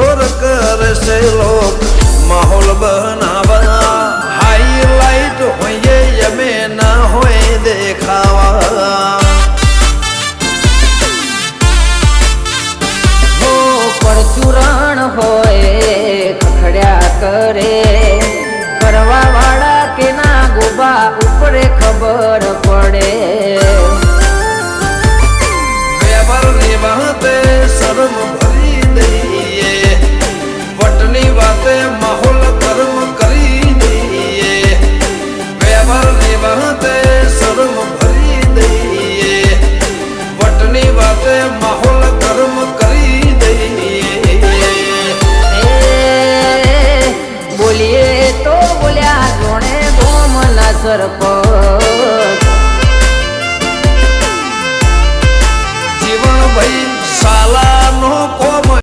શોર કરશે લોક માહોલ બનાવા હાઈલાઈટ હોઈએ અમે ના હોય દેખાવા હો પરચુરણ હોય ખખડ્યા કરે કરવા વાળા કે ના ગોબા ઉપરે ખબર પડે વ્યવહારની વાતે શરમ ભરી દઈએ વટની વાતે માહોલ કર્મ કરી દઈએ વ્યવહારની વાતે શરમ ભરી દઈએ વટની વાતે માહોલ કર્મ કરી દઈએ બોલીએ તો બોલ્યા જોણે ગોમના સરપંચ